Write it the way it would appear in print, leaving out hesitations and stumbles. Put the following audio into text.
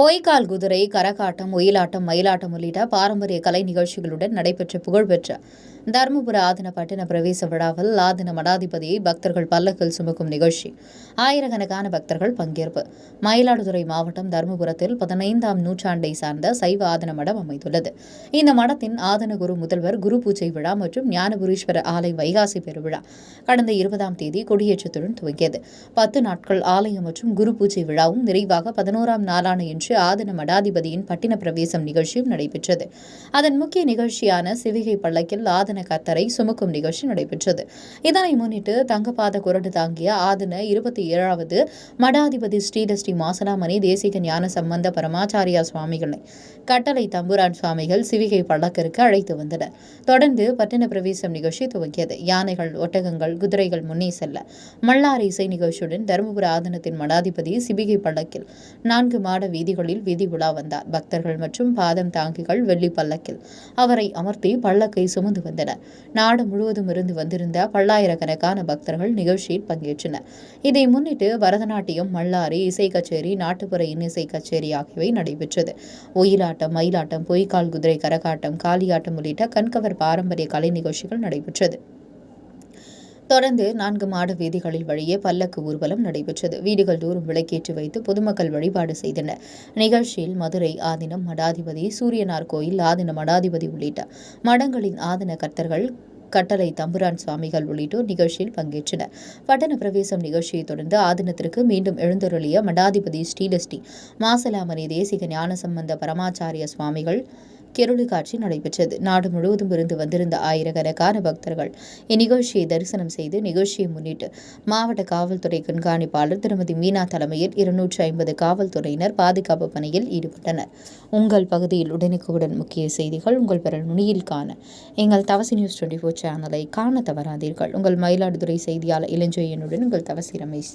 பொய்க்கால் குதிரை, கரகாட்டம், ஒயிலாட்டம், மயிலாட்டம் உள்ளிட்ட பாரம்பரிய கலை நிகழ்ச்சிகளுடன் நடைபெற்ற புகழ்பெற்ற தருமபுர ஆதீன பட்டின பிரவேச விழாவில் ஆதீன மடாதிபதியை பக்தர்கள் பல்லக்கில் சுமக்கும் நிகழ்ச்சி. ஆயிரக்கணக்கான பக்தர்கள் பங்கேற்பு. மயிலாடுதுறை மாவட்டம் தருமபுரத்தில் 15ஆம் நூற்றாண்டை சார்ந்த சைவ ஆதீன மடம் அமைந்துள்ளது. இந்த மடத்தின் ஆதீன குரு முதல்வர் குரு பூஜை விழா மற்றும் ஞானபுரீஸ்வரர் ஆலய வைகாசி பெருவிழா கடந்த 20ஆம் தேதி கொடியேற்றத்துடன் துவங்கியது. 10 நாட்கள் ஆலயம் மற்றும் குரு பூஜை விழாவும் நிறைவாக 11ஆம் நாளான இன்று ஆதீன மடாதிபதியின் பட்டின பிரவேசம் நிகழ்ச்சியும் நடைபெற்றது. அதன் முக்கிய நிகழ்ச்சியான சிவிகை பல்லக்கில் ஆதீன கத்தரை சுமக்கும் நிகழ்ச்சி நடைபெற்றது. இதனை முன்னிட்டு தங்கப்பாத குரடு தாங்கிய ஆதீன 27வது மடாதிபதி ஸ்ரீ மாசலாமணி தேசிக ஞான சம்பந்த பரமாச்சாரியா சுவாமிகளை கட்டளை தம்புரான் சுவாமிகள் சிவிகை பல்லக்கிற்கு அழைத்து வந்தனர். தொடர்ந்து பட்டின பிரவேசம் நிகழ்ச்சி துவங்கியது. யானைகள், ஒட்டகங்கள், குதிரைகள் முன்னே செல்ல மல்லார் இசை நிகழ்ச்சியுடன் தருமபுர ஆதீனத்தின் மடாதிபதி சிவிகை பல்லக்கில் 4 மாட வீதிகளில் வீதி உலா வந்தார். பக்தர்கள் மற்றும் பாதம் தாங்கிகள் வெள்ளி பல்லக்கில் அவரை அமர்த்தி பல்லக்கை சுமந்து வந்தனர். நாடு முழுவதும் இருந்து வந்திருந்த பல்லாயிரக்கணக்கான பக்தர்கள் நிகழ்ச்சியில் பங்கேற்றனர். இதை முன்னிட்டு பரதநாட்டியம், மல்லாரி இசை கச்சேரி, நாட்டுப்புற இன்னிசை கச்சேரி ஆகியவை நடைபெற்றது. ஒயிலாட்டம், மயிலாட்டம், பொய்க்கால் குதிரை, கரகாட்டம், காளியாட்டம் உள்ளிட்ட கண்கவர் பாரம்பரிய கலை நிகழ்ச்சிகள் நடைபெற்றது. தொடர்ந்து 4 மாட வீதிகளில் வழியே பல்லக்கு ஊர்வலம் நடைபெற்றது. வீடுகள் தோறும் விளக்கேற்றி வைத்து பொதுமக்கள் வழிபாடு செய்தனர். நிகழ்ச்சியில் மதுரை ஆதீனம் மடாதிபதி, சூரியனார் கோயில் ஆதீன மடாதிபதி உள்ளிட்ட மடங்களின் ஆதீன கர்த்தர்கள், கட்டளை தம்புரான் சுவாமிகள் உள்ளிட்டோர் நிகழ்ச்சியில் பங்கேற்றனர். பட்டண பிரவேசம் நிகழ்ச்சியை தொடர்ந்து ஆதீனத்திற்கு மீண்டும் எழுந்தருளிய மடாதிபதி ஸ்ரீ மாசலாமணி தேசிக ஞான சம்பந்த பரமாச்சாரிய சுவாமிகள் கெருளு காட்சி நடைபெற்றது. நாடு முழுவதும் இருந்து வந்திருந்த ஆயிரக்கணக்கான பக்தர்கள் இந்நிகழ்ச்சியை தரிசனம் செய்து நிகழ்ச்சியை முன்னிட்டு மாவட்ட காவல்துறை கண்காணிப்பாளர் திருமதி மீனா தலைமையில் 250 காவல்துறையினர் பாதுகாப்பு பணியில் ஈடுபட்டனர். உங்கள் பகுதியில் உடனுக்குடன் முக்கிய செய்திகள் உங்கள் விரல் நுனியில் காண எங்கள் தவசி நியூஸ் 24 சேனலை காண தவறாதீர்கள். உங்கள் மயிலாடுதுறை செய்தியாளர் இளஞ்செழியனுடன் உங்கள் தவசி ரமேஷ்.